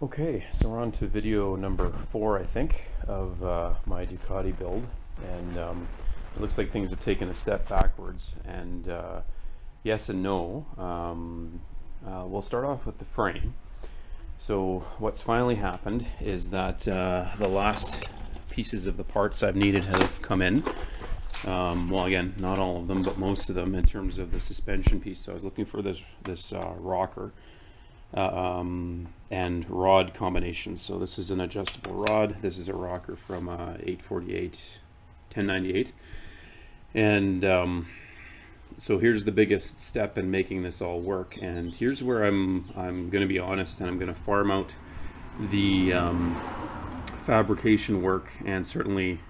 Okay, so we're on to video number 4, I think, of my Ducati build, and it looks like things have taken a step backwards, and yes and no. We'll start off with the frame. So what's finally happened is that the last pieces of the parts I've needed have come in. Well, again, not all of them, but most of them in terms of the suspension piece. So I was looking for this rocker and rod combinations. So this is an adjustable rod. This is a rocker from 848, 1098, and so here's the biggest step in making this all work. And here's where I'm going to be honest, and I'm going to farm out the fabrication work and certainly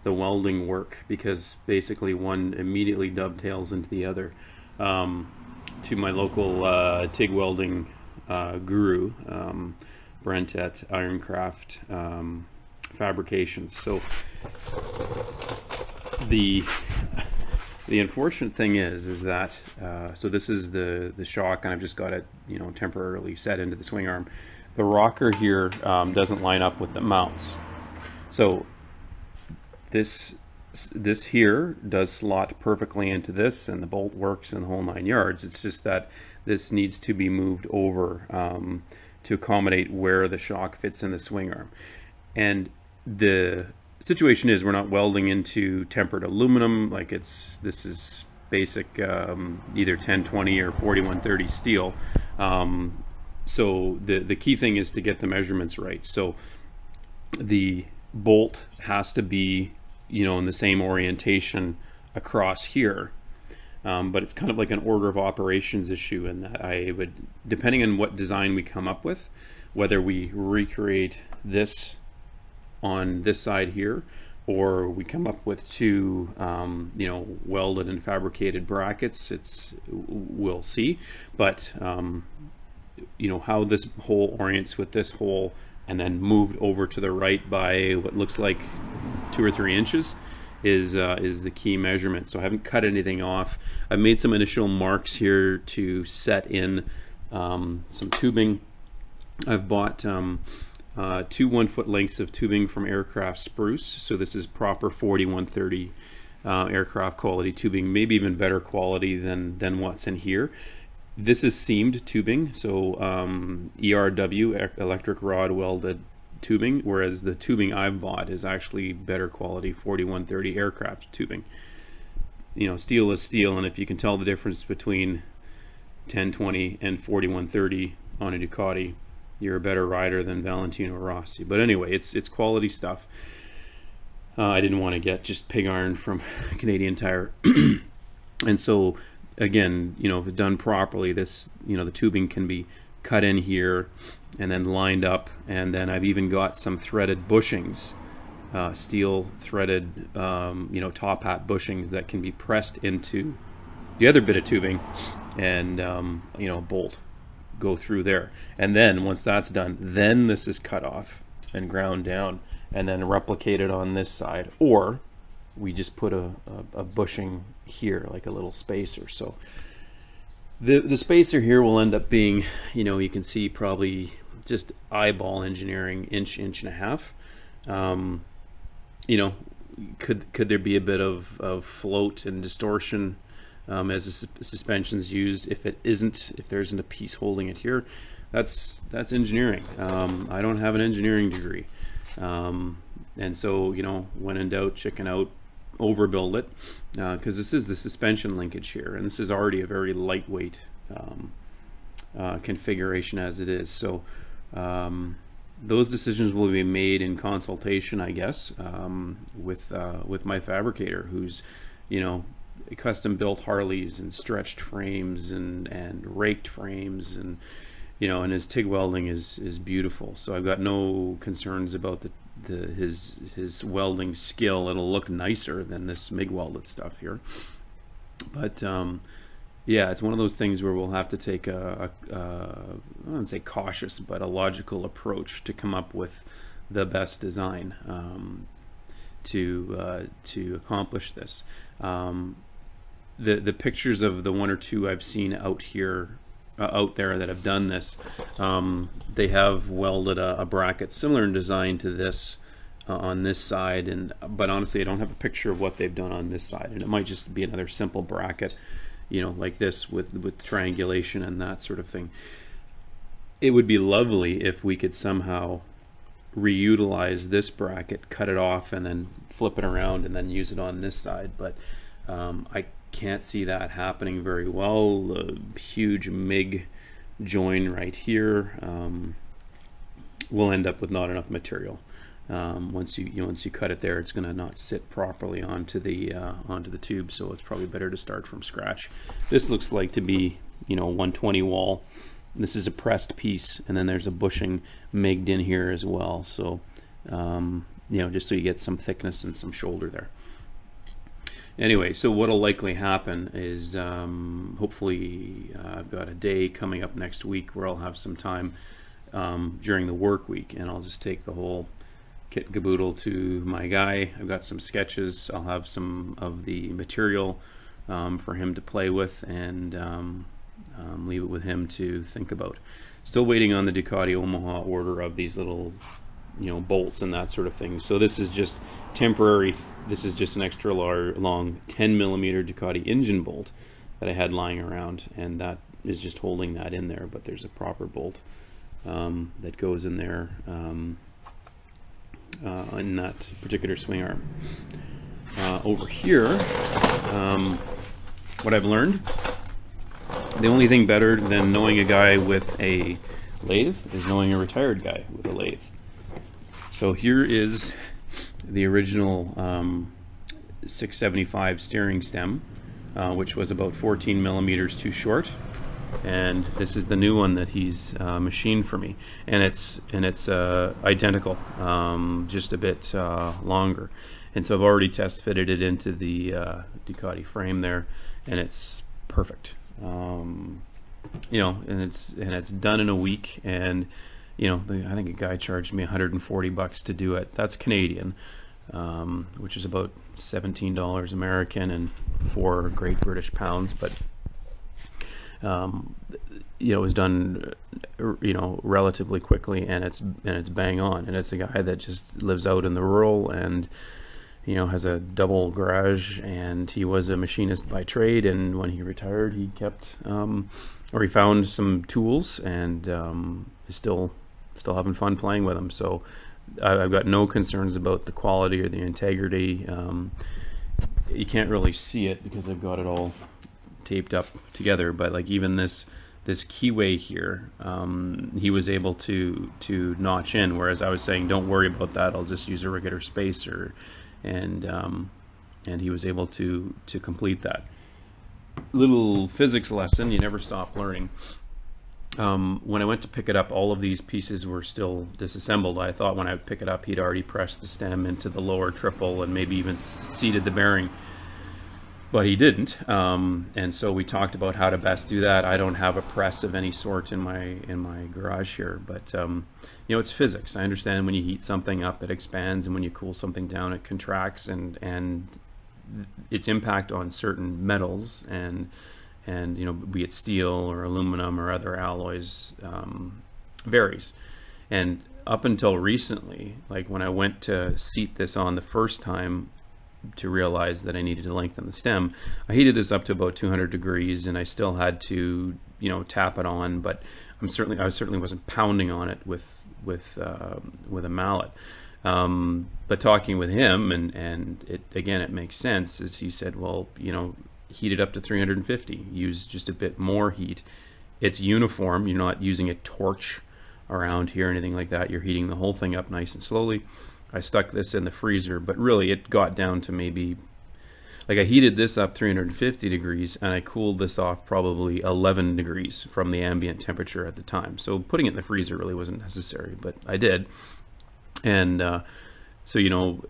the welding work, because basically one immediately dovetails into the other. To my local TIG welding guru, Brent at Ironcraft Fabrications. So the unfortunate thing is that so this is the shock, and I've just got it, temporarily set into the swing arm. The rocker here doesn't line up with the mounts, so this here does slot perfectly into this, and the bolt works in the whole 9 yards. It's just that this needs to be moved over to accommodate where the shock fits in the swing arm. And the situation is, we're not welding into tempered aluminum, like this is basic either 1020 or 4130 steel. So the key thing is to get the measurements right. So the bolt has to be in the same orientation across here, but it's kind of like an order of operations issue, in that I would, depending on what design we come up with, whether we recreate this on this side here, or we come up with two welded and fabricated brackets, we'll see. But how this hole orients with this hole, and then moved over to the right by what looks like 2 or 3 inches is the key measurement. So I haven't cut anything off. I've made some initial marks here to set in some tubing. I've bought 2 1-foot lengths of tubing from Aircraft Spruce. So this is proper 4130 aircraft quality tubing, maybe even better quality than what's in here. This is seamed tubing, so ERW, electric rod welded tubing, whereas the tubing I've bought is actually better quality 4130 aircraft tubing. Steel is steel, and if you can tell the difference between 1020 and 4130 on a Ducati, you're a better rider than Valentino Rossi. But anyway, it's quality stuff. I didn't want to get just pig iron from Canadian Tire. And so again, if done properly, this, the tubing can be cut in here and then lined up, and then I've even got some threaded bushings, steel threaded, top hat bushings that can be pressed into the other bit of tubing, and bolt go through there. And then once that's done, then this is cut off and ground down and then replicated on this side, or we just put a bushing here, like a little spacer. So the spacer here will end up being, you can see probably just eyeball engineering, inch and a half. Could there be a bit of float and distortion as the suspension's used? If there isn't a piece holding it here, that's engineering. I don't have an engineering degree, and so when in doubt, chicken out, overbuild it, because this is the suspension linkage here, and this is already a very lightweight configuration as it is. So those decisions will be made in consultation, I guess, with my fabricator, who's custom built Harleys and stretched frames and raked frames, and and his TIG welding is beautiful. So I've got no concerns about his welding skill. It'll look nicer than this MIG welded stuff here. But yeah, it's one of those things where we'll have to take I wouldn't say cautious, but a logical approach to come up with the best design to accomplish this. The pictures of the 1 or 2 I've seen out here out there that have done this. They have welded a bracket similar in design to this on this side, but honestly I don't have a picture of what they've done on this side, and it might just be another simple bracket, you know, like this with triangulation and that sort of thing. It would be lovely if we could somehow reutilize this bracket, cut it off, and then flip it around and then use it on this side, but I can't see that happening very well. The huge MIG join right here will end up with not enough material. Once you cut it there, it's going to not sit properly onto the tube, so it's probably better to start from scratch. This looks like to be, you know, 120 wall. This is a pressed piece, and then there's a bushing MIG'd in here as well, so you know, just so you get some thickness and some shoulder there. Anyway, so what'll likely happen is hopefully I've got a day coming up next week where I'll have some time during the work week, and I'll just take the whole kit and caboodle to my guy. I've got some sketches. I'll have some of the material for him to play with, and leave it with him to think about. Still waiting on the Ducati Omaha order of these little, you know, bolts and that sort of thing. So this is just temporary. This is just an extra long 10mm Ducati engine bolt that I had lying around, and that is just holding that in there, but there's a proper bolt that goes in there in that particular swing arm. Over here, what I've learned, the only thing better than knowing a guy with a lathe is knowing a retired guy with a lathe. So here is the original 675 steering stem, which was about 14mm too short, and this is the new one that he's machined for me, and it's identical, just a bit longer. And so I've already test fitted it into the Ducati frame there, and it's perfect. You know, and it's done in a week, and you know, I think a guy charged me $140 to do it. That's Canadian, which is about $17 American and 4 Great British pounds. But you know, it was done, you know, relatively quickly, and it's bang on. And it's a guy that just lives out in the rural, and you know, has a double garage, and he was a machinist by trade, and when he retired he kept or he found some tools, and is still having fun playing with them. So I've got no concerns about the quality or the integrity. You can't really see it because I've got it all taped up together, but like even this keyway here, he was able to notch in, whereas I was saying don't worry about that, I'll just use a regular spacer, and he was able to complete that. Little physics lesson, you never stop learning. When I went to pick it up, all of these pieces were still disassembled. I thought when I would pick it up he'd already pressed the stem into the lower triple and maybe even seated the bearing, but he didn't. And so we talked about how to best do that. I don't have a press of any sort in my garage here, but you know, it's physics. I understand when you heat something up it expands, and when you cool something down it contracts, and its impact on certain metals and you know, be it steel or aluminum or other alloys, varies. And up until recently, like when I went to seat this on the first time to realize that I needed to lengthen the stem, I heated this up to about 200 degrees, and I still had to, you know, tap it on, but I certainly wasn't pounding on it with a mallet. But talking with him, and it makes sense, as he said, well, you know, heat it up to 350, use just a bit more heat. It's uniform, you're not using a torch around here or anything like that, you're heating the whole thing up nice and slowly. I stuck this in the freezer, but really it got down to maybe, like, I heated this up 350 degrees and I cooled this off probably 11 degrees from the ambient temperature at the time. So putting it in the freezer really wasn't necessary, but I did. And so you know,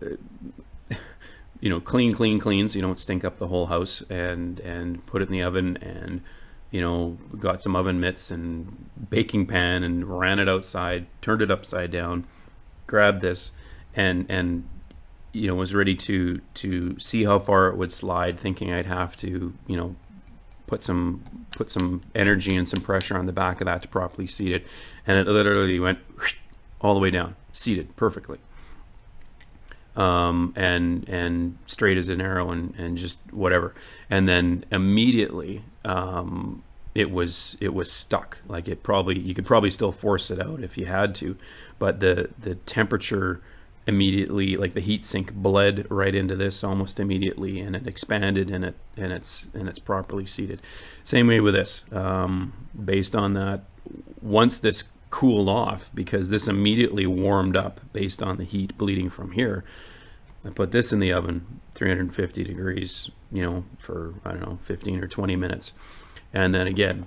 clean so you don't stink up the whole house, and put it in the oven, and you know, got some oven mitts and baking pan and ran it outside, turned it upside down, grabbed this, and you know, was ready to see how far it would slide, thinking I'd have to, you know, put some energy and some pressure on the back of that to properly seat it, and it literally went all the way down, seated perfectly, and straight as an arrow, and just whatever. And then immediately it was stuck. Like you could probably still force it out if you had to, but the temperature immediately, like the heat sink bled right into this almost immediately, and it expanded, and it's properly seated. Same way with this. Based on that, once this cooled off, because this immediately warmed up based on the heat bleeding from here, I put this in the oven 350 degrees, for I don't know, 15 or 20 minutes, and then again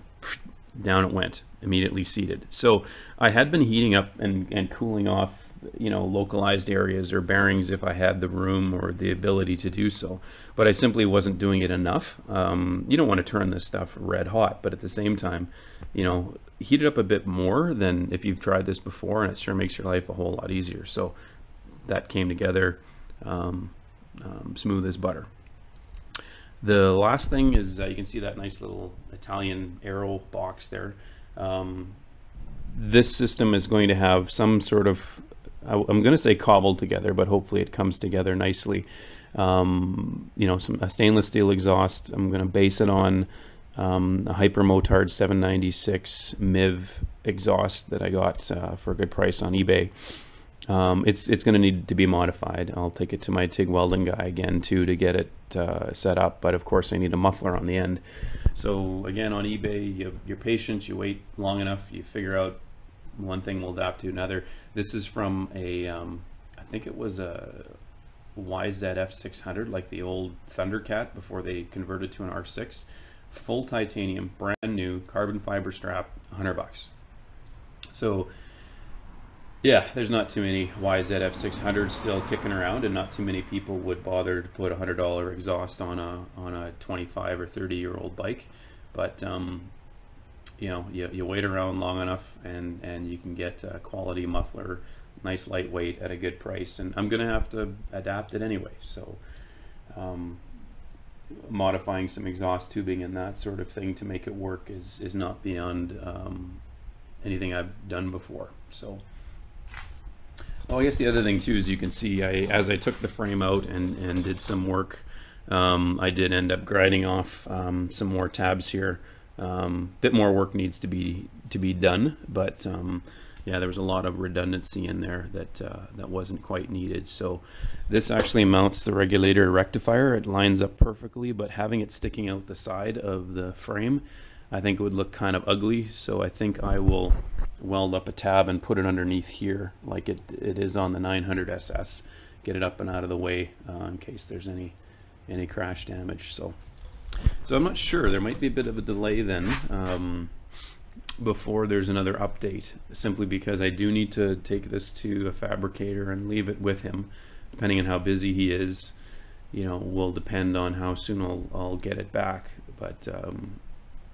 down it went, immediately seated. So I had been heating up and cooling off localized areas or bearings if I had the room or the ability to do so, but I simply wasn't doing it enough. You don't want to turn this stuff red hot, but at the same time, heat it up a bit more than if you've tried this before, and it sure makes your life a whole lot easier. So that came together smooth as butter. The last thing is you can see that nice little Italian aero box there. This system is going to have some sort of, I'm going to say cobbled together, but hopefully it comes together nicely. A stainless steel exhaust. I'm going to base it on a Hyper Motard 796 MIV exhaust that I got for a good price on eBay. It's going to need to be modified. I'll take it to my TIG welding guy again too to get it set up, but of course I need a muffler on the end. So again, on eBay, you're patient, you wait long enough, you figure out one thing will adapt to another. This is from a, I think it was a YZF 600, like the old Thundercat before they converted to an R6. Full titanium, brand new, carbon fiber strap, $100. So yeah, there's not too many YZF 600s still kicking around, and not too many people would bother to put $100 exhaust on a 25 or 30-year-old bike. But you wait around long enough, and you can get a quality muffler, nice lightweight at a good price. And I'm gonna have to adapt it anyway. So modifying some exhaust tubing and that sort of thing to make it work is not beyond anything I've done before. So. Well, I guess the other thing too is you can see as I took the frame out and did some work, I did end up grinding off some more tabs here. Bit more work needs to be done, but yeah, there was a lot of redundancy in there that wasn't quite needed. So this actually mounts the regulator rectifier. It lines up perfectly, but having it sticking out the side of the frame, I think it would look kind of ugly. So I think I will weld up a tab and put it underneath here like it is on the 900 SS, get it up and out of the way in case there's any crash damage. So I'm not sure, there might be a bit of a delay then before there's another update, simply because I do need to take this to a fabricator and leave it with him. Depending on how busy he is, will depend on how soon I'll get it back. But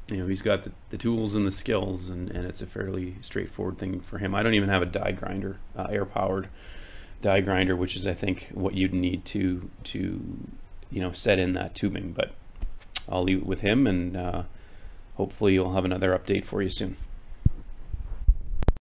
he's got the tools and the skills, and it's a fairly straightforward thing for him. I don't even have a die grinder, air-powered die grinder, which is I think what you'd need to set in that tubing. But I'll leave it with him, and hopefully you'll have another update for you soon.